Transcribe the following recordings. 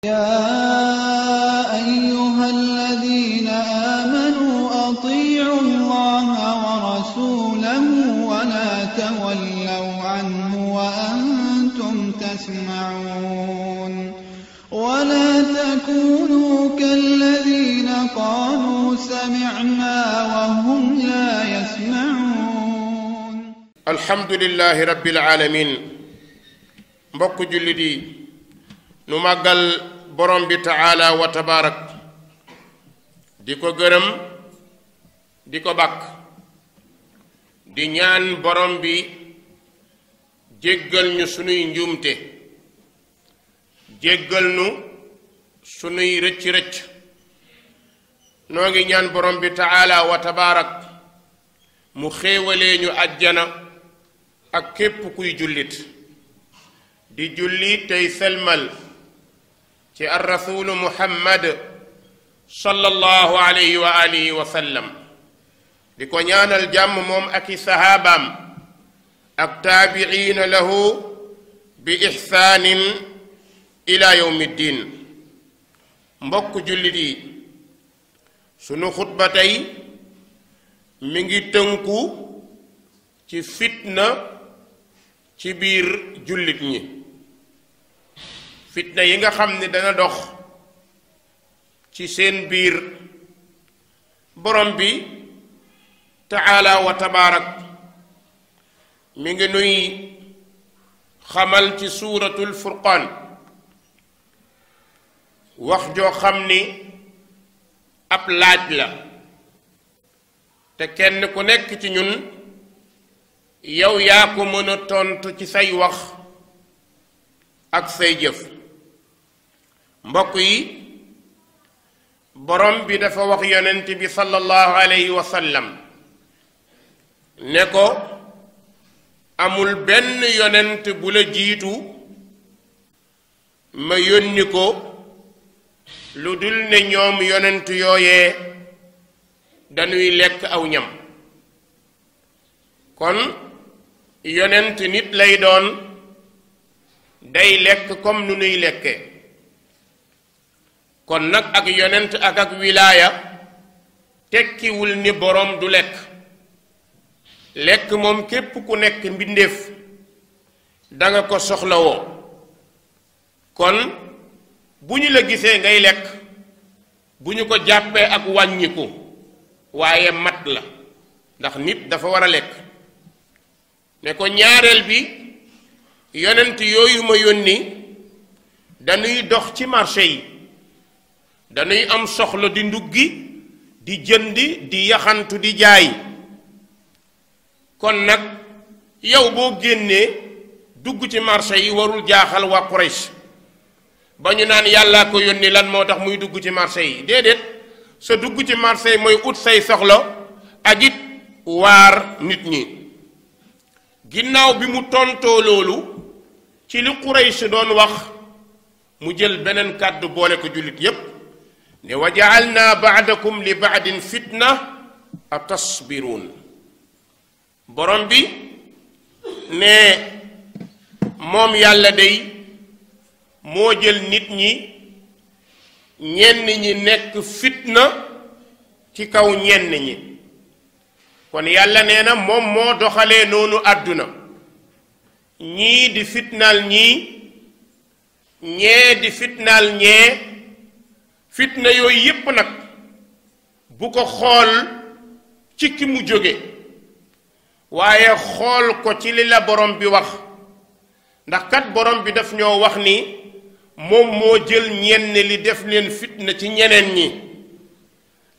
يا أيها الذين آمنوا أطيعوا الله ورسوله ولا تولوا عنه وأنتم تسمعون ولا تكونوا كالذين قالوا سمعنا وهم لا يسمعون. الحمد لله رب العالمين. mbokk jullit yi nu màggal borom bi taala wa tabaarak di ko gërëm di ko bàkk di ñaan borom bi jéggal ñu sunuy njuumte jéggal nu sunuy rëcc-rëcc noo ngi ñaan borom bi taala wa tabaarak mu xéewalee ñu àjjana ak képp kuy jullit di julli tey selmal ci ar rasulu muhammad sallallahu alayhi wa alihi wa sallam di ko ñaanal jàmm moom ak i sahaabaam ak taabiina lahu bi ixsaanin ila yawmi ddin. mbokk jullit yi sunu xutba tey mi ngi tënku ci fitna ci biir jullit ñi, fitna yi nga xam ne dana dox ci seen biir. borom bi taala wa tabaarak mi ngi nuy xamal ci suuratul furqaan wax joo xam ni ab laaj la, te kenn ku nekk ci ñun yow yaa ko mën a tontu ci say wax ak say jëf. mbokk yi borom bi dafa wax yonent bi sallallahu alayhi wa sallam ne ko amul benn yonent bu la jiitu ma yónni ko lu dul ne ñoom yonent yooyee dañuy lekk aw ñam. kon yonent nit lay doon, day lekk comme nu nuy lekke. kon nag ak yonent ak wilaaya tekkiwul ni boroom du lekk. lekk moom képp ku nekk mbindeef danga ko soxlawoo. kon bu ñu la gisee ngay lekk bu ñu ko jàppee ak wàññiku, waaye mat la, ndax nit dafa war a lekk. ne ko ñaareel bi yonent yooyu ma yónni dañuy dox ci marché yi, dañuy am soxla di nduggi di jëndi di yaxantu di jaay. kon nag yow boo génnee dugg ci marché yi warul jaaxal waa Quraysh ba ñu naan yàllaa ko yónni lan moo tax muy dugg ci marché yi. déedéet, sa dugg ci marché yi mooy ut say soxla ak it waar nit ñi. ginnaaw bi mu tontoo loolu ci li Quraysh doon wax, mu jël beneen kàddu boole ko jullit yépp ne wa ja'alna ba'dakum li ba'din fitna atasbiruun. borom bi ne moom yàlla day moo jël nit ñi ñenn ñi nekk fitna ci kaw ñenn ñi. kon yàlla nee na moom moo doxalee noonu àdduna, ñii di fitnaal ñii, ñee di fitnaal ñee. fitna yooyu yépp nag bu ko xool ci ki mu jóge, waaye xool ko ci li la borom bi wax. ndax kat borom bi daf ñoo wax ni moom moo jël ñenn li def leen fitna ci ñeneen ñi.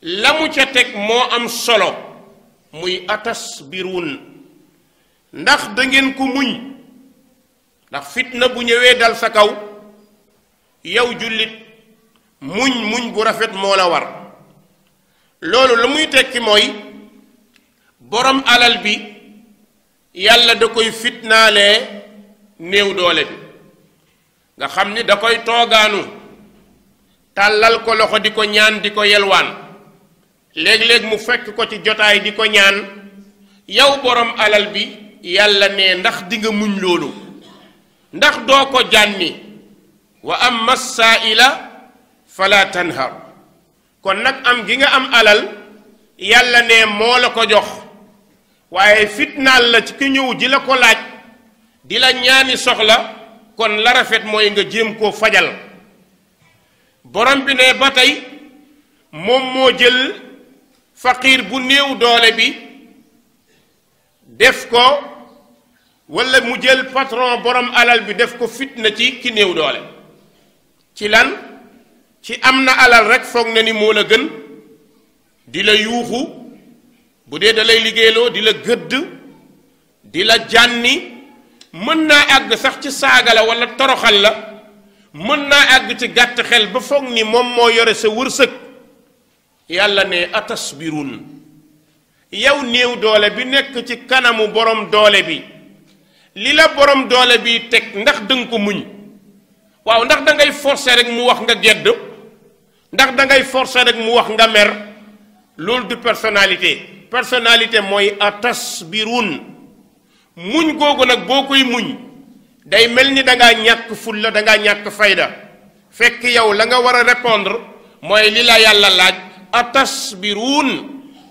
la mu ca teg moo am solo, muy atasbiruun, ndax da ngeen ko muñ. ndax fitna bu ñëwee dal sa kaw yow jullit, muñ bu rafet moo la war. loolu la muy tekki mooy borom alal bi yàlla da koy fitnaalee néew doole bi, nga xam ni da koy toogaanu tàllal ko loxo di ko ñaan di ko yelwaan. léeg-léeg mu fekk ko ci jotaay di ko ñaan. yow borom alal bi yàlla ne ndax di nga muñ loolu, ndax doo ko jànni wa amma saa'ila fala tanhar. kon nag am gi nga am alal yàlla ne moo la ko jox, waaye fitnaal la ci ki ñëw di la ko laaj di la ñaani soxla, kon la rafet mooy nga jéem koo fajal. borom bi ne ba tey moom moo jël faqiir bu néew doole bi def ko, walla mu jël patron borom alal bi def ko fitna ci ki néew doole. ci lan? ci am na alal rek foog na ni moo la gën, di la yuuxu bu dee da lay liggéeyloo, di la gëdd, di la jànni, mën naa àgg sax ci saaga la walla toroxal la, mën naa àgg ci gàtt xel ba foog ni moom moo yore sa wërsëg. yàlla ne atasbirun, yow néew doole bi nekk ci kanamu borom doole bi, li la borom doole bi teg ndax danga ko muñ? waaw, ndax da ngay forcer rek mu wax nga gedd, ndax da ngay forcer rek mu wax nga mer? loolu du personnalité. personnalité mooy atasbirun. muñ googu nag boo koy muñ day mel ni dangaa ñàkk fulla, dangaa ñàkk fayda, fekk yow la nga war a répondre mooy li la yàlla laaj, atasbirun,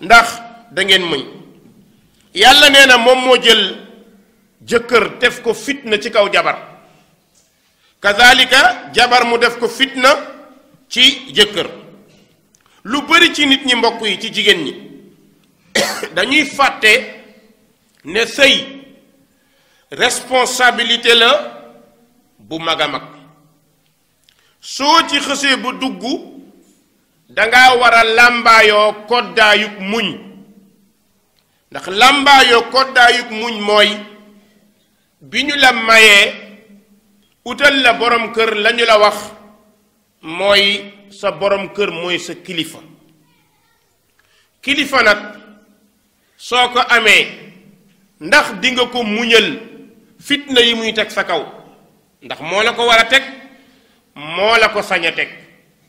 ndax da ngeen muñ. yàlla nee na moom moo jël jëkkër def ko fitna ci kaw jabar, kazalika jabar mu def ko fitna ci jëkkër. lu bari ci nit ñi, mbokk yi, ci jigéen ñi dañuy fàtte ne sëy responsabilité la bu mag a mag. soo ci xësee ba dugg danga war a làmbaayoo koddaayug muñ, ndax làmbaayoo koddaayug muñ mooy bi ñu la mayee utal la borom kër, lañu la wax mooy sa borom kër mooy sa kilifa. kilifa nag soo ko amee ndax dinga ko muñal fitna yi muy teg sa kaw? ndax moo la ko war a teg, moo la ko sañ a teg.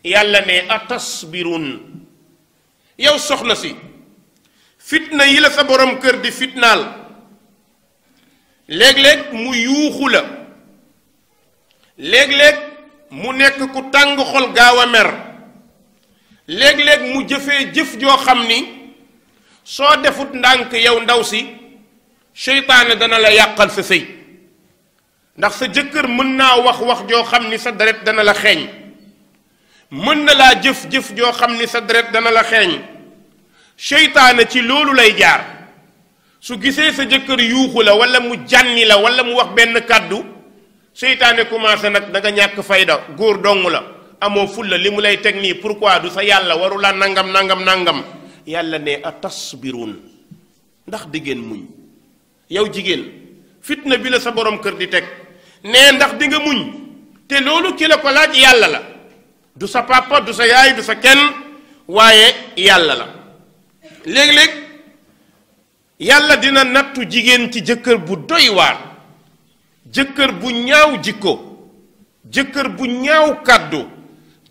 yàlla ne atasbirun, yow soxna si, fitna yi la sa borom kër di fitnaal, léeg-léeg mu yuuxu la, léeg-léeg mu nekk ku tàng xol gaaw a mer, léeg-léeg mu jëfee jëf joo xam ni soo defut ndànk yow ndaw si, seytaane dana la yàqal sa sëy. ndax sa jëkkër mën naa wax joo xam ni sa deret dana la xeeñ, mën na laa jëf joo xam ni sa deret dana la xeeñ. seytaane ci loolu lay jaar. su gisee sa jëkkër yuuxu la walla mu jànni la walla mu wax benn kàddu, seytaane commencé nag da nga ñàkk fayda, góor dong la, amoo fulla, li mu lay teg nii pourquoi du sa yàlla, waru la nangam nangam nangam. yàlla ne atasbirun, ndax di ngeen muñ? yow jigéen, fitna bi la sa borom kër di teg, nee ndax di nga muñ? te loolu ki la ko laaj yàlla la, du sa papa, du sa yaay, du sa kenn, waaye yàlla la. léeg-léeg yàlla dina nattu jigéen ci jëkkër bu doy waar, jëkkër bu ñaaw jikko, jëkkër bu ñaaw kàddu,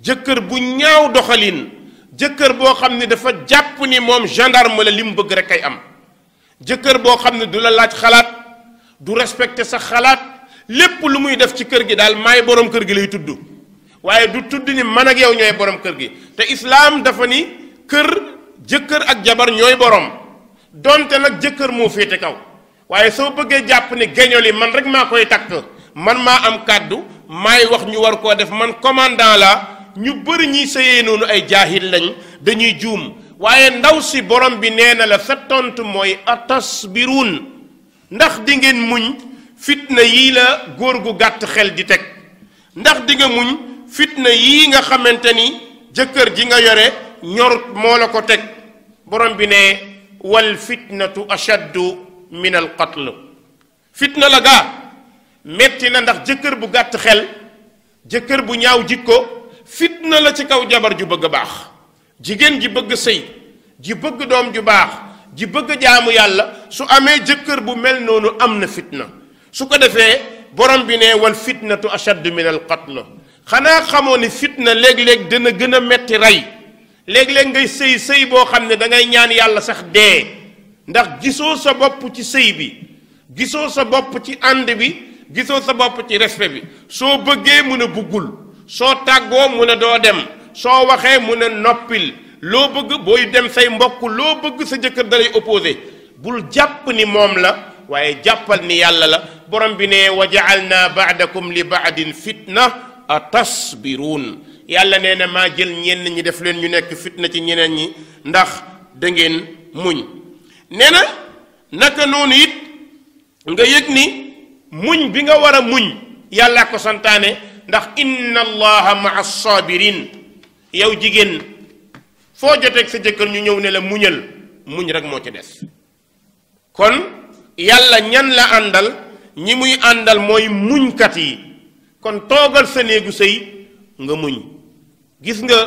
jëkkër bu ñaaw doxalin, jëkkër boo xam ne dafa jàpp ni moom gendarme la, li mu bëgg rek ay am. jëkkër boo xam ne du la laaj xalaat, du respecté sa xalaat, lépp lu muy def ci kër gi daal maay borom kër gi lay tudd, waaye du tudd ni man ak yow ñooy borom kër gi. te islaam dafa ni kër, jëkkër ak jabar ñooy borom, donte nag jëkkër moo féete kaw. waaye soo bëggee jàpp ni geño li man rek maa koy takk, man maa am kàddu, maay wax ñu war koo def, man commandant la, ñu bëri ñiy sëyee noonu ay jaahil lañ, dañuy juum. waaye ndaw si borom bi nee na la sa tontu mooy atasbirun, ndax di ngeen muñ fitna yii la góor gu gàtt xel di teg? ndax di nga muñ fitna yii nga xamante ni jëkkër ji nga yore ñorut moo la ko teg? borom bi ne wal fitnatu ashaddu min al qatl. fitna la gaa metti na, ndax jëkkër bu gàtt xel, jëkkër bu ñaaw jikko, fitna la ci kaw jabar ju bëgg a baax. jigéen ji bëgg sëy, ji bëgg doom ju baax, ji bëgg jaamu yàlla, su amee jëkkër bu mel noonu am na fitna. su ko defee borom bi ne wal fitnatu ashaddu min al qatl. xanaa xamoo ni fitna léeg-léeg dana gën a metti rey. léeg-léeg ngay sëy sëy boo xam ne da ngay ñaan yàlla sax dee, ndax gisoo sa bopp ci sëy bi, gisoo sa bopp ci ànd bi, gisoo sa bopp ci respect bi. soo bëggee mun a buggul, soo tàggoo mu ne doo dem soo waxee mu ne noppil loo bëgg booy dem say mbokk loo bëgg sa jëkkër dalay opposé bul jàpp ni moom la waaye jàppal ni yàlla la borom bi ne wa ja'alna ba'dakum li ba'din fitna atasbiruun yàlla nee na maa jël ñenn ñi def leen ñu nekk fitna ci ñeneen ñi ndax da ngeen muñ nee na naka noonu it nga yëg ni muñ bi nga war a muñ yàlla ko santaane ndax inna allaha ma'a sabirin yow jigéen foo joteeg sa jëkkër ñu ñëw ne la muñal muñ rek moo ci des kon yàlla ñan la àndal ñi muy àndal mooy muñkat yi kon toogal sa néegu sëy nga muñ gis nga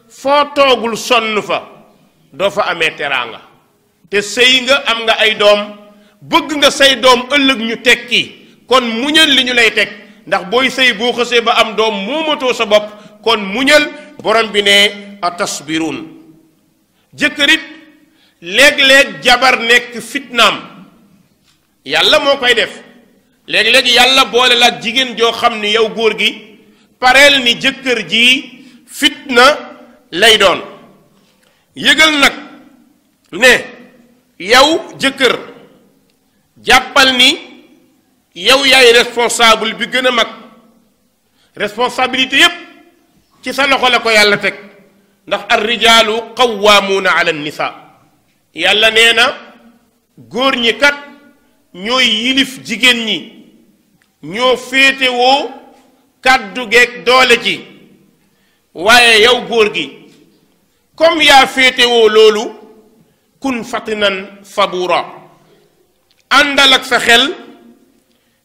foo toogul sonn fa doo fa amee teraanga te sëy nga am nga ay doom bëgg nga say doom ëllëg ñu tekki kon muñal li ñu lay teg ndax booy sëy boo xësee ba am doom moomatoo sa bopp kon muñal borom bi ne atasbiruun jëkkërit léeg-léeg jabar nekk fitnaam yàlla moo koy def léeg-léeg yàlla boole la ak jigéen joo xam ni yow góor gi pareel ni jëkkër ji fitna lay doon yëgal nag ne yow jëkkër jàppal ni yow yaay responsable bi gën a mag responsabilité yépp ci sa loxo la ko yàlla teg ndax ar rijaalu qawwaamuuna ala nisa yàlla nee na góor ñi kat ñooy yilif jigéen ñi ñoo féetewoo kàddu geeg doole ci waaye yow góor gi comme yaa féetewoo loolu kun fatinan sabura àndal ak sa xel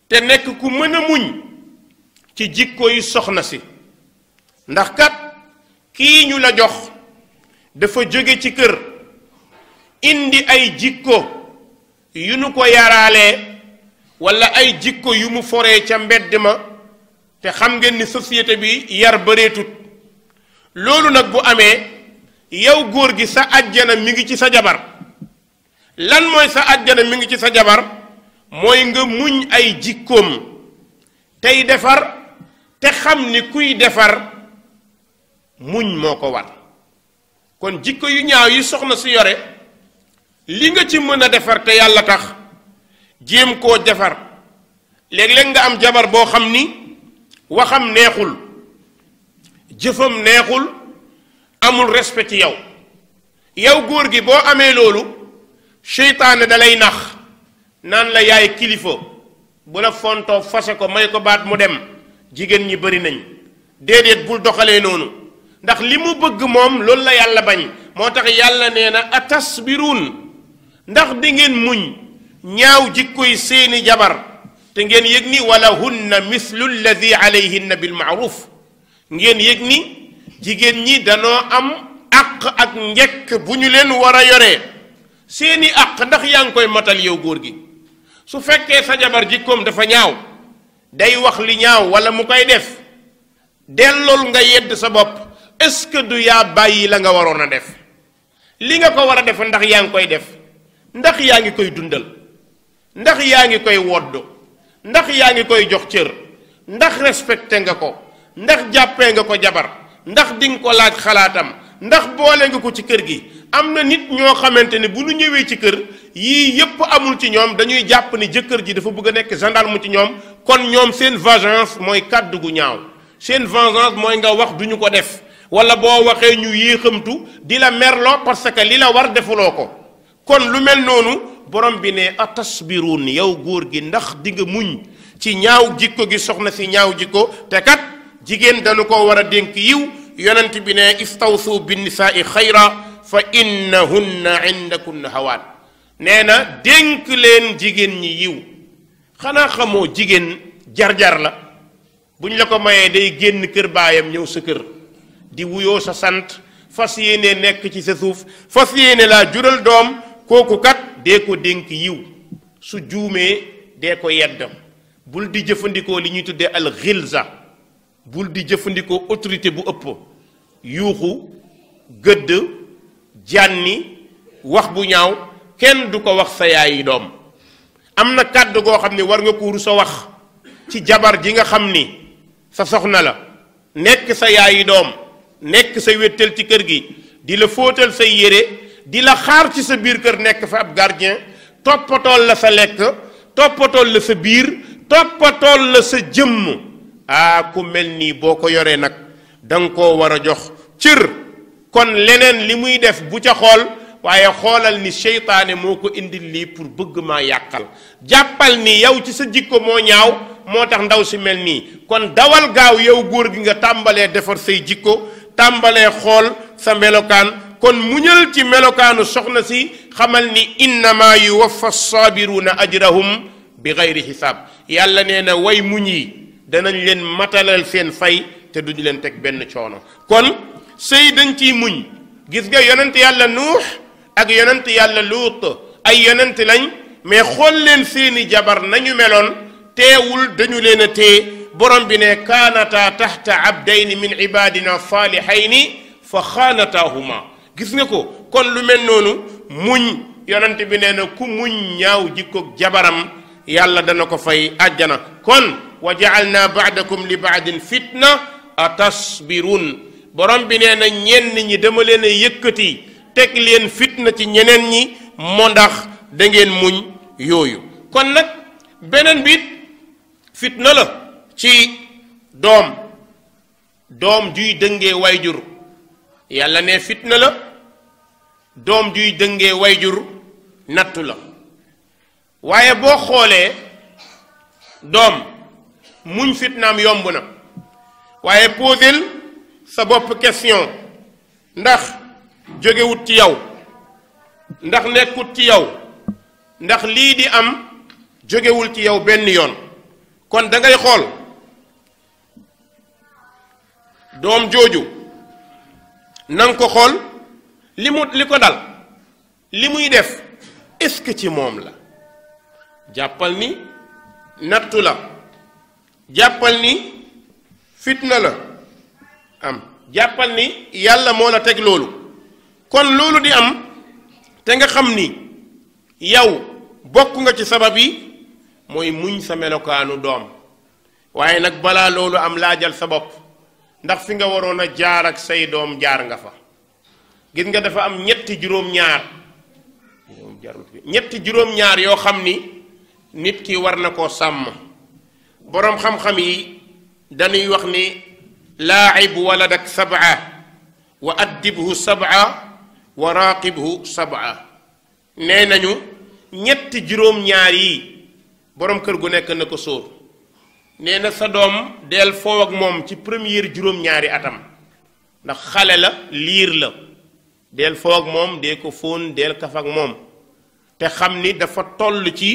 te nekk ku mën a muñ ci jikko yi soxna si ndax kat kii ñu la jox dafa jóge ci kër indi ay jikko yu nu ko yaraalee walla ay jikko yu mu foree ca mbedd ma te xam ngeen ni société bi yar bareetut loolu nag bu amee yow góor gi sa àjjana mi ngi ci sa jabar lan mooy sa àjjana mi ngi ci sa jabar mooy nga muñ ay jikkoom tey defar te xam ni kuy defar muñ moo ko war kon jikko yu ñaaw yi soxna si yore li nga ci mën a defar te yàlla tax jéem koo defar léeg-léeg nga am jabar boo xam ni waxam neexul jëfam neexul amul respect ci yow yow góor gi boo amee loolu seytaane da lay nax naan la yaay kilifa bu la fontoo fase ko may ko baat mu dem jigéen ñi bari nañ déedéet bul doxalee noonu ndax li mu bëgg moom loolu la yàlla bañ moo tax yàlla nee na atasbiruun ndax di ngeen muñ ñaaw jikkoy seeni jabar te ngeen yëg ni wala hunna mislu alladi alayhinna bil maaruf ngeen yëg ni jigéen ñi danoo am àq ak njekk bu ñu leen war a yoree seeni àq ndax yaa ngi koy matal yow góor gi su fekkee sa jabar jikkoom dafa ñaaw day wax li ñaaw wala mu koy def dellool nga yedd sa bopp est-ce que du yaa bàyyi la nga waroon a def li nga ko war a def ndax yaa ngi koy def ndax yaa ngi koy dundal ndax yaa ngi koy wodd ndax yaa ngi koy jox cër ndax respecté nga ko ndax jàppee nga ko jabar ndax di nga ko laaj xalaatam ndax boole nga ko ci kër gi am na nit ñoo xamante ne bu ñu ñëwee ci kër yii yépp amul ci ñoom dañuy jàpp ni jëkkër ji dafa bëgg a nekk gendarme ci ñoom kon ñoom seen vengeance mooy kàddu gu ñaaw seen vengeance mooy nga wax duñu ko def wala boo waxee ñu yéexamtu di la merloo parce que li la war defuloo ko kon lu mel noonu borom bi ne atasbiruun yow góor gi ndax di nga muñ ci ñaaw jikko gi soxna si ñaaw jikko te kat jigéen dañu ko war a dénk yiw yonent bi ne istawsu binnisaai xayra fa innahunna indakunna hawaat nee na dénk leen jigéen ñi yiw xanaa xamoo jigéen jar-jar la bu ñu la ko mayee day génn kër baayam ñëw sa kër di wuyoo sa sant fas yéene nekk ci sa suuf fas yéene laa jural doom kooku kat dee ko dénk yiw su juumee dee ko yeddam bul di jëfandikoo li ñuy tuddee al xilza bul di jëfandikoo autorité bu ëpp yuuxu gëdd jànni wax bu ñaaw kenn du ko wax sa yaayi doom am na kàddu goo xam ne war nga ko rusa wax ci jabar ji nga xam ni sa soxna la nekk sa yaayi doom nekk sa wéttal ci kër gi di la fóotal say yére di la xaar ci sa biir kër nekk fa ab gardien toppatool la sa lekk toppatool la sa biir toppatool la sa jëmm ku mel nii boo ko yoree nag da nga koo war a jox cër kon leneen li muy def bu ca xool waaye xoolal ni seytaane moo ko indil lii pour bëgg maa yàqal jàppal ni yow ci sa jikko moo ñaaw moo tax ndaw si mel nii kon dawal gaaw yow góor gi nga tàmbalee defar say jikko tàmbalee xool sa melokaan kon muñal ci melokaanu soxna si xamal ni innama yuwaffa saabiruna ajrahum bi gayri xisaab yàlla nee na way muñ yi danañ leen matalal seen fay te duñu leen teg benn coono kon sëy dañ ciy muñ gis nga yonent yàlla nuux ak yonent yàlla luut ay yonent lañ mais xool leen seeni jabar nañu meloon teewul dañu leen a téye borom bi ne kaanata taxta abdayni min ibadina salihayni fa xaanataahuma gis nga ko kon lu mel noonu muñ yonent bi nee na ku muñ ñaaw jikkoog jabaram yàlla dana ko fay àjjana kon wa jaalna baadakum li baadin fitna atasbirun borom bi nee na ñenn ñi dama leen a yëkkati teg leen fitna ci ñeneen ñi moo ndax da ngeen muñ yooyu kon nag beneen bit fitna la ci doom juy dëngee wayjur yàlla ne fitna la doom juy dëngee wayjur nattu la waaye boo xoolee doom muñ fitnaam yomb na waaye posel sa bopp question ndax jógewut ci yow ndax nekkut ci yow ndax lii di am jógewul ci yow benn yoon kon da ngay xool doom jooju na nga ko xool li ko dal li muy def est-ce que ci moom la jàppal ni nattu la jàppal ni fitna la am jàppal ni yàlla moo la teg loolu kon loolu di am te nga xam ni yow bokk nga ci sabab yi mooy muñ sa melokaanu doom waaye nag balaa loolu am laajal sa bopp ndax fi nga waroon a jaar ak say doom jaar nga fa gis nga dafa am ñetti juróom-ñaar yoo xam ni nit ki war na koo sàmm boroom xam-xam yi dañuy wax ni laacib waladak sab'a wa addibhu sab'a wa raaqibhu sab'a nee nañu ñetti juróom-ñaar yi boroom kër gu nekk na ko sóor nee na sa doom del foo ak moom ci première juróom-ñaari atam ndax xale la liir la del foo ak moom dee ko fóon del kaf ak moom te xam ni dafa toll ci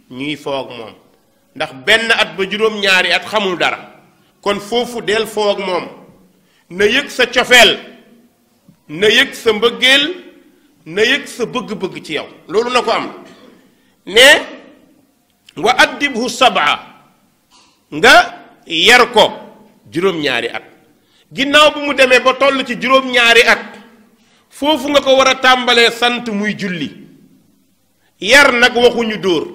ñuy foo ak moom ndax benn at ba juróom-ñaari at xamul dara kon foofu del foo ak moom na yëg sa cofeel na yëg sa mbëggeel na yëg sa bëgg-bëgg ci yow loolu na ko am ne wa addibhu sab'a nga yar ko juróom-ñaari at ginnaaw bu mu demee ba toll ci juróom-ñaari at foofu nga ko war a tàmbalee sant muy julli yar nag waxuñu dóor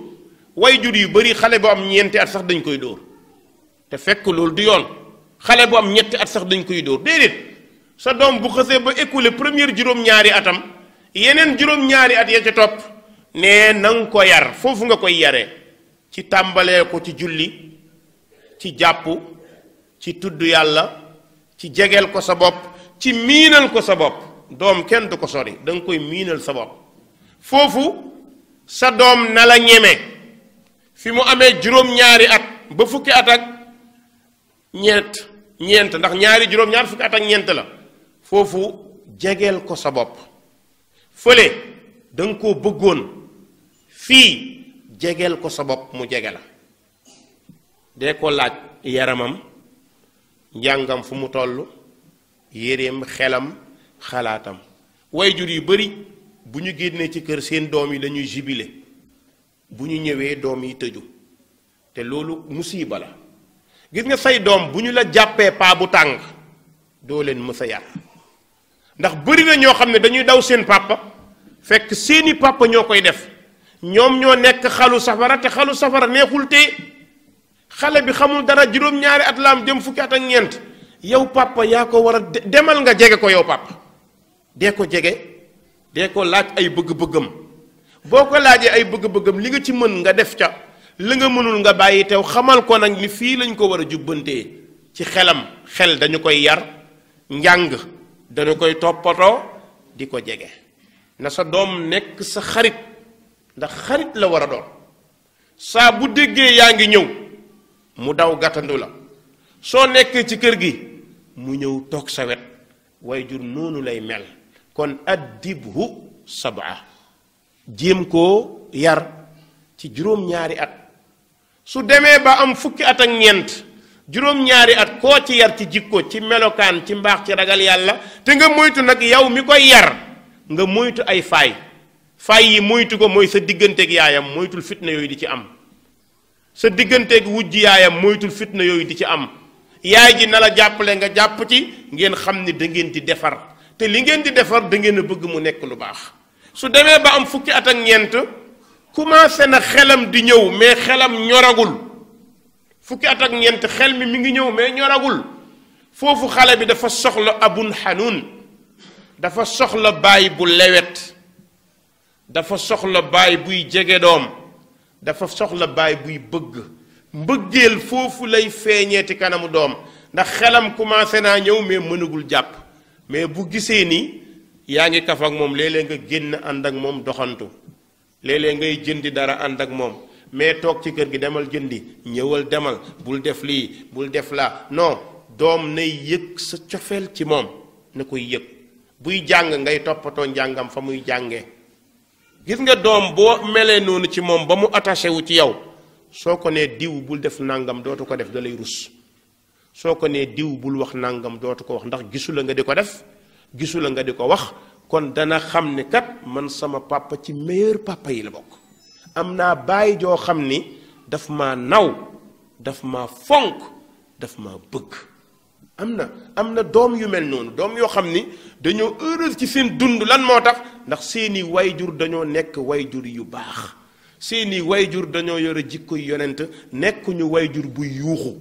way jur yu bari xale bu am ñeenti at sax dañ koy dóor te fekk loolu du yoon xale bu am ñetti at sax dañ koy dóor déedéet sa doom bu xësee ba écoulé première juróom-ñaari atam yeneen juróom-ñaari at ya ca topp ne na nga ko yar foofu nga koy yaree ci tàmbalee ko ci julli ci jàpp ci tudd yàlla ci jegeel ko sa bopp ci miinal ko sa bopp doom kenn du ko sori da nga koy miinal sa bopp foofu sa doom na la ñeme fi mu amee juróom-ñaari at ba fukki at ak ñeent ndax ñaari juróom-ñaar fukki at ak ñeent la foofu jegeel ko sa bopp fële da nga koo bëggoon fii jegeel ko sa bopp mu jege la dee ko laaj yaramam njàngam fu mu toll yéreem xelam xalaatam wayjur yu bari bu ñu génnee ci kër seen doom yi dañuy jibile bu ñu ñëwee doom yi tëju te loolu musiba la gis nga say doom bu ñu la jàppee paa bu tàng doo leen mës a yar ndax bari na ñoo xam ne dañuy daw seen papa fekk seeni papa ñoo koy def ñoom ñoo nekk xalu safara te xalu safara neexul te xale bi xamul dara juróom-ñaari at la am jëm fukki at ak ñeent yow papa yaa ko war a demal nga jege ko yow papa dee ko jege dee ko laaj ay bëgg-bëggam boo ko laajee ay bëgg-bëggam li nga ci mën nga def ca li nga mënul nga bàyyi teew xamal ko nag ni fii lañ ko war a jubbantee ci xel dañu koy yar njàng dañu koy toppatoo di ko jege na sa doom nekk sa xarit ndax xarit la war a doon saa bu déggee yaa ngi ñëw mu daw gàttandu la soo nekkee ci kër gi mu ñëw toog sa wet waajur noonu lay mel kon addibhu sab'a jéem koo yar ci juróom-ñaari at su demee ba am fukki at ak ñeent juróom-ñaari at koo ci yar ci jikko ci melokaan ci mbaax ci ragal yàlla te nga moytu nag yow mi koy yar nga moytu ay faay yi moytu ko mooy sa digganteeg yaayam moytul fitna yooyu di ci am sa digganteeg wujj yaayam moytul fitna yooyu di ci am yaay ji na la jàppale nga jàpp ci ngeen xam ni da ngeen di defar te li ngeen di defar da ngeen a bëgg mu nekk lu baax su demee ba am fukki at ak ñeent commencé na xelam di ñëw mais xelam ñoragul fukki at ak ñeent xel mi ngi ñëw mais ñoragul foofu xale bi dafa soxla abun xanuun dafa soxla baay bu lewet dafa soxla baay buy jege doom dafa soxla baay buy bëgg mbëggeel foofu lay feeñee ci kanamu doom ndax xelam commencé naa ñëw mais mënagul jàpp mais bu gisee ni yaa ngi kaf ak moom léeg-léeg nga génn ànd ak moom doxantu léeg-léeg ngay jëndi dara ànd ak moom mais toog ci kër gi demal jëndi ñëwal demal bul def lii bul def laa non doom nay yëg sa cofeel ci moom na koy yëg buy jàng ngay toppatoo njàngam fa muy jàngee gis nga doom boo melee noonu ci moom ba mu attaché wu ci yow soo ko nee diw bul def nangam dootu ko def da lay rus soo ko nee diw bul wax nangam dootu ko wax ndax gisu la nga di ko def gisu la nga di ko wax kon dana xam ni kat man sama papa ci meilleur papa yi la bokk am naa baay joo xam ni daf maa naw daf maa fonk daf maa bëgg am na doom yu mel noonu doom yoo xam ni dañoo heureuse ci seen dund lan moo tax ndax seeni wayjur dañoo nekk wayjur yu baax seeni wayjur dañoo yore jikko yonent nekkuñu wayjur buy yuuxu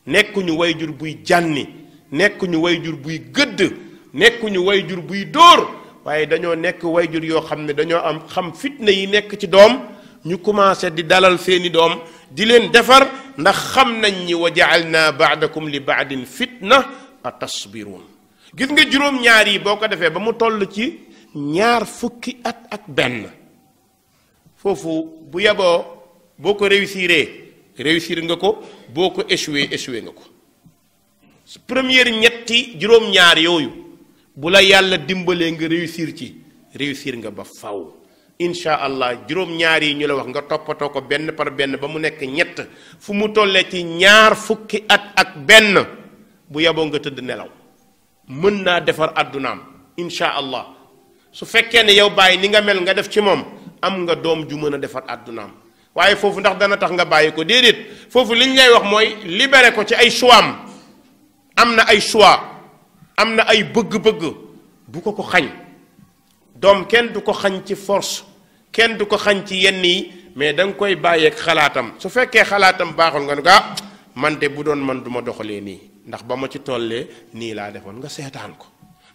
nekkuñu wayjur buy jànni nekkuñu wayjur buy gëdd nekkuñu wayjur buy dóor waaye dañoo nekk wayjur yoo xam ne dañoo am xam fitna yi nekk ci doom ñu commencé di dalal seeni doom di leen defar ndax xam nañ ñi wa ja'alna ba'dakum li ba'din fitna atasbirun gis nga juróom-ñaar yi boo ko defee ba mu toll ci 20 at ak benn foofu bu yeboo boo ko réussir nga ko boo ko échoué nga ko première ñetti juróom-ñaar yooyu bu la yàlla dimbalee nga réussir nga ba faw incha allah juróom-ñaar yi ñu la wax nga toppatoo ko benn par benn ba mu nekk ñett fu mu tollee ci 20 at ak benn bu yeboo nga tëdd nelaw mën naa defar àddunaam incha allah su fekkee ne yow bàyyi ni nga mel nga def ci moom am nga doom ju mën a defar àddunaam waaye foofu ndax dana tax nga bàyyi ko déedéet foofu li ñu lay wax mooy libéré ko ci ay choix am na ay choix am na ay bëgg-bëgg bu ko xañ doom kenn du ko xañ ci force kenn du ko xañ ci yenn yi mais da nga koy bàyyeeg xalaatam su fekkee xalaatam baaxul nga ne ko man de bu doon man du ma doxalee nii ndax ba ma ci tollee nii laa defoon nga seetaan ko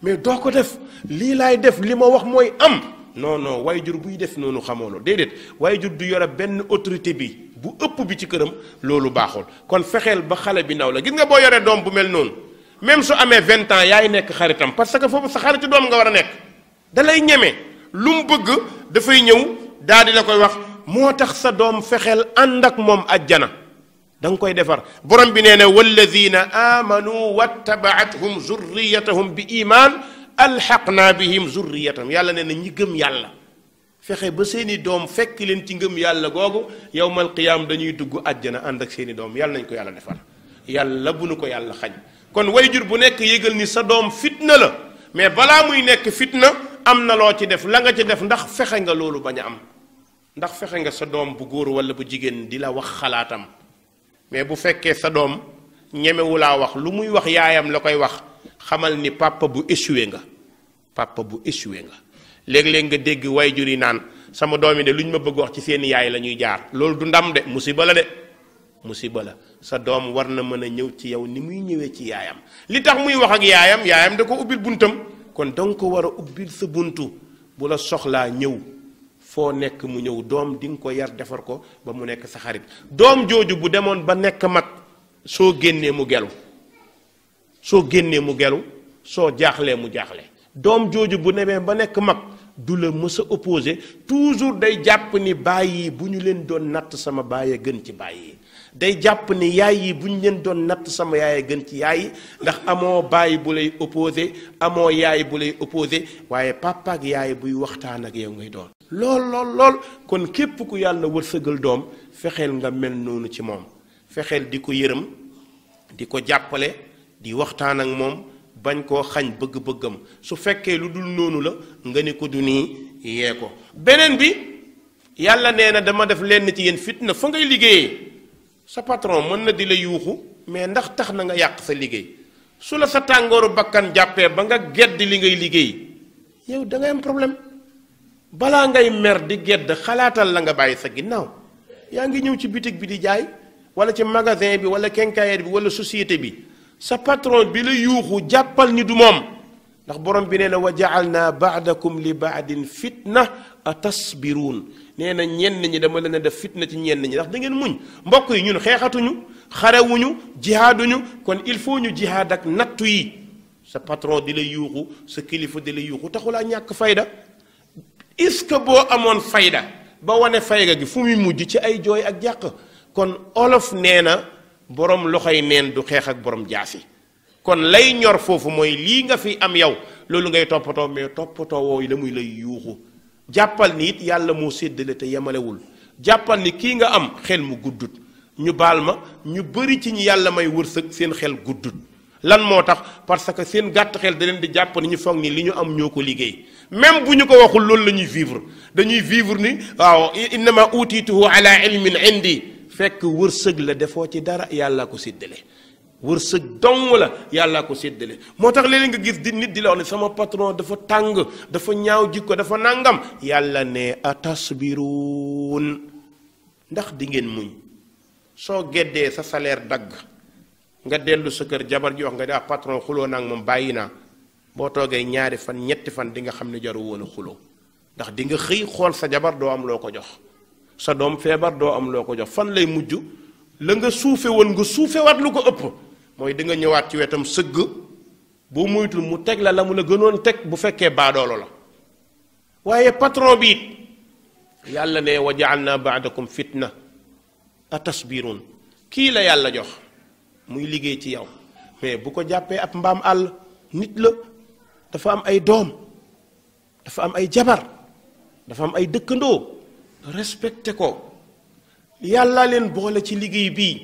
mais doo ko def lii laay def li ma wax mooy am non waajur buy def noonu xamoo loolu déedéet waajur du yore benn autorité bi bu ëpp bi ci këram loolu baaxul kon fexeel ba xale bi naw la gis nga boo yoree doom bu mel noonu même su amee 20 ans yaay nekk xaritam parce que foofu sa xaritu doom nga war a nekk da lay ñeme lu mu bëgg dafay ñëw daal di la koy wax moo tax sa doom fexeel ànd ak moom ajjana da nga koy defar borom bi nee na walladina amanu wattabaatuhum zurriyatahum bi iman alxaqna bihim zurriyatahum yàlla nee na ñi gëm yàlla fexe ba seeni doom fekk leen ci ngëm yàlla googu yowmal qiyaam dañuy dugg àjjana ànd ak seeni doom yàlla nañ ko yàlla defar yàlla bu nu ko yàlla xañ kon wayjur bu nekk yëgal ni sa doom fitna la mais balaa muy nekk fitna am na loo ci def la nga ci def ndax fexe nga loolu bañ a am ndax fexe nga sa doom bu góor wala bu jigéen di la wax xalaatam mais bu fekkee sa doom ñemewulaa wax lu muy wax yaayam la koy wax xamal ni papa bu échoué nga léeg-léeg nga dégg wayjur yi naan sama doom yi de lu ñu ma bëgg wax ci seen yaay la ñuy jaar loolu du ndam de musiba la de musiba la. sa doom war na mën a ñëw ci yow ni muy ñëwee ci yaayam. li tax muy wax ak yaayam da ko ubbil buntam, kon danga ko war a ubbil sa buntu. bu la soxlaa ñëw foo nekk mu ñëw. doom di nga ko yar defar ko ba mu nekk sa xarit. doom jooju bu demoon ba nekk mag soo génnee mu gelu, soo génnee mu gelu, soo jaaxlee mu jaaxle. doom jooju bu demee ba nekk mag du la mës a opposé, toujours day jàpp ni baay yi bu ñu leen doon natt sama baay a gën ci baay yi. day jàpp ni yaay yi bu ñu leen doon natt sama yaay a gën ci yaay yi, ndax amoo baay bu lay opposé, amoo yaay bu lay opposé, waaye papa ak yaay buy waxtaan ak yow ngay doon. lool kon képp ku yàlla wërsëgal doom fexeel nga mel noonu ci moom. fexeel di ko yërëm, di ko jàppale, di waxtaan ak moom, bañ koo xañ bëgg-bëggam. su fekkee lu dul noonu la nga ni ko du nii yee ko. beneen bi yàlla nee na dama def lenn ci yéen fitna fa ngay liggéeyee. sa patron mën na di la yuuxu, mais ndax tax na nga yàq sa liggéey. su la sa tàngooru bakkan jàppee ba nga gedd li ngay liggéey, yow da ngay am problème. balaa ngay mer di gedd xalaatal la nga bàyyi sa ginnaaw. yaa ngi ñëw ci bitig bi di jaay, wala ci magasin bi, wala quincaillerie bi, wala société bi. sa patron bi la yuuxu jàppal ni du moom, ndax borom bi nee na wa ja'alna ba'dakum li ba'din fitna atasbiruun. nee na ñenn ñi dama leen a def fitna ci ñenn ñi ndax da ngeen muñ. mbokk yi ñun xeexatuñu, xarewuñu, jihaaduñu, kon il faut ñu jihaad ak nattu yi. sa patron di la yuuxu, sa kilifa di la yuuxu taxulaa ñàkk fayda. est-ce que boo amoon fayda ba wane fayda gi fu muy mujj ci ay jooy ak jàq. kon olof nee na borom loxoy neen du xeex ak borom jaasi. kon lay ñor foofu mooy lii nga fi am yow loolu ngay toppatoo, mais toppatoo wooyu la muy lay yuuxu. jàppal ni it yàlla moo séddale te yemalewul. jàppal ni kii nga am xel mu guddut. ñu baal ma, ñu bëri ci ñi yàlla may wërsëg seen xel guddut. lan moo tax? parce que seen gàtt xel da leen di jàpp ni ñu foog ni li ñu am ñoo ko liggéey. même bu ñu ko waxul loolu la ñuy vivre. dañuy vivre ni waaw innama utiituhu ala ilmin indi. fekk wërsëg la defoo ci dara, yàlla ko séddale. wërsëg dong la, yàlla ko séddale. moo tax léeg-léeg nga gis di nit di la wax ne sama patron dafa tàng, dafa ñaaw jikko, dafa nangam. yàlla ne atasbiruun, ndax di ngeen muñ. soo geddee sa salaire dagg nga dellu sa kër, jabar ji wax nga daa patron xuloo naa moom bàyyi naa. boo toogee ñaari fan ñetti fan di nga xam ne jaru woon a xuloo, ndax di nga xëy xool sa jabar doo am loo ko jox. sa doom feebar doo am loo ko jox. fan lay mujj? la nga suufe woon nga suufewaat lu ko ëpp. mooy di nga ñëwaat ci wetam sëgg, boo moytul mu teg la mu la gënoon teg bu fekkee baadoolo la. waaye patron bi it yàlla ne wa ja'alna ba'dakum fitna atasbirun. kii la yàlla jox muy liggéey ci yow, mais bu ko jàppee ab mbaam àll. nit la, dafa am ay doom, dafa am ay jabar, dafa am ay dëkkandoo. respecté ko. yàlla leen boole ci liggéey bii.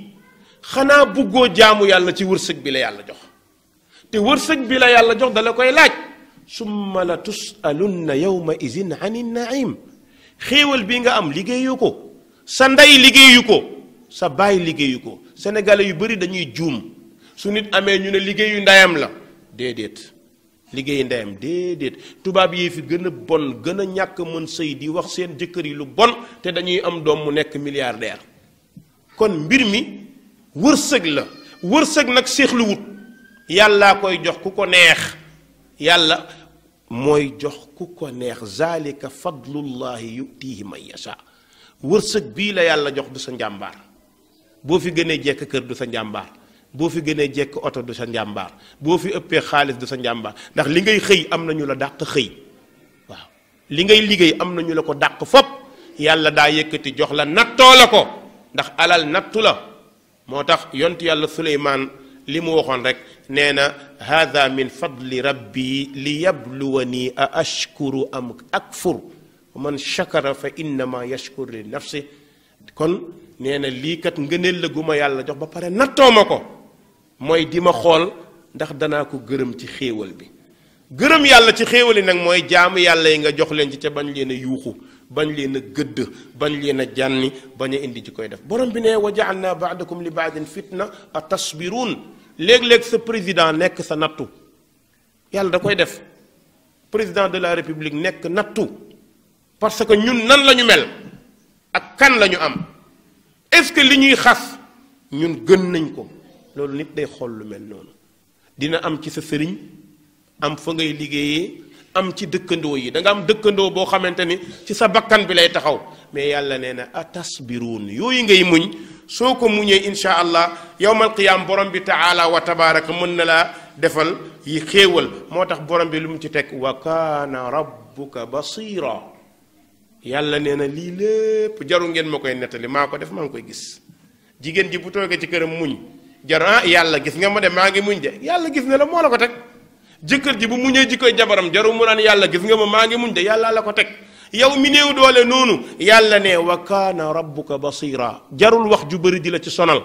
xanaa buggoo jaamu yàlla ci wërsëg bi la yàlla jox. te wërsëg bi la yàlla jox dala koy laaj. summa la tusalunna yawma izin ani naim. xéewal bi nga am liggéeyu ko, sa ndey liggéeyu ko, sa baay liggéeyu ko. sénégalais yu bari dañuy juum. su nit amee ñu ne liggéeyu ndeyam la. déedéet. liggéeyu ndeyam déedéet. tubaab yi fi gën a bon, gën a ñàkk mën sëy di wax seen jëkkër yi lu bon te dañuy am doom mu nekk milliardaire. kon mbir mi wërsëg la. wërsëg nag seexluwut. yàllaa koy jox ku ko neex. yàlla mooy jox ku ko neex. zalika fadlullahi yutihi man yasha. wërsëg bii la yàlla jox du sa njàmbaar. boo fi gënee jekk kër du sa njàmbaar. boo fi gënee jekk oto du sa njàmbaar. boo fi ëppee xaalis du sa njàmbaar. ndax li ngay xëy am na ñu la dàq xëy. waaw li ngay liggéey am na ñu la ko dàq fopp. yàlla daa yëkkati jox la nattoo la ko. ndax alal nattu la. moo tax yontu yàlla Suleymaan li mu waxoon rek nee na hada min fadli rabbi li yabluwani a ashkuru am akfur wa man shakara fa innama yashkur li nafsi. kon nee na lii kat ngëneel la gu ma yàlla jox ba pare nattoo ma ko. mooy di ma xool ndax danaa ko gërëm ci xéewal bi. gërëm yàlla ci xéewal yi nag mooy jaamu yàlla yi nga jox leen ci ca bañ leen a yuuxu, bañ leen a gëdd, bañ leen a jànni, bañ a indi ci koy def. borom bi ne wa ja'alna ba'dakum li ba'din fitna atasbirun. léeg-léeg sa président nekk sa nattu. yàlla da koy def. président de la république nekk nattu. parce que ñun nan la ñu mel ak kan la ñu am. est-ce que li ñuy xas ñun gën nañ ko loolu nit day xool lu mel noonu. dina am ci sa sëriñ am fa ngay liggéeyee am ci dëkkandoo yi da nga am dëkkandoo boo xamante ni ci sa bakkan bi lay taxaw mais yàlla nee na atasbiruun yooyu ngay muñ soo ko muñee insha allah yawmal qiyaam borom bi taala wa tabaraka mën na laa defal yi xéewal moo tax borom bi lu mu ci teg wa kaana rabbuka basira yàlla nee na lii lépp jaru ngeen ma koy nettali maa ko def maa ngi koy gis jigéen ji bu toogee ci këram muñ jaru yàlla gis nga ma de maa ngi muñ de yàlla gis na la moo la ko teg jëkkër ji bu muñee ji koy jabaram jaru mu naan yàlla gis nga ma maa ngi muñ de yàlla la ko teg yow mi néew doole noonu yàlla ne wa kaana rabbuka basira jarul wax ju bëri di la ci sonal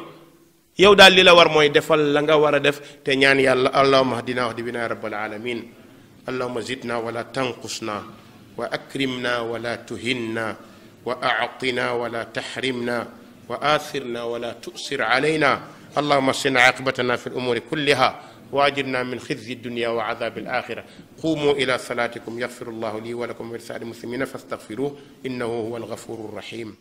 yow daal li la war mooy defal la nga war a def te ñaan yàlla allahumma hadina wahdi bina ya rabbal alamin allahumma zidna wala tanqusna wa akrimna wala tuhinna wa a'tina wala tahrimna wa athirna wala tu'sir alayna allahumma asina aqibatana fi al-umuri kulliha واجرنا من خزي الدنيا وعذاب الآخرة قوموا إلى صلاتكم يغفر الله لي ولكم ولسائر المسلمين فاستغفروه إنه هو الغفور الرحيم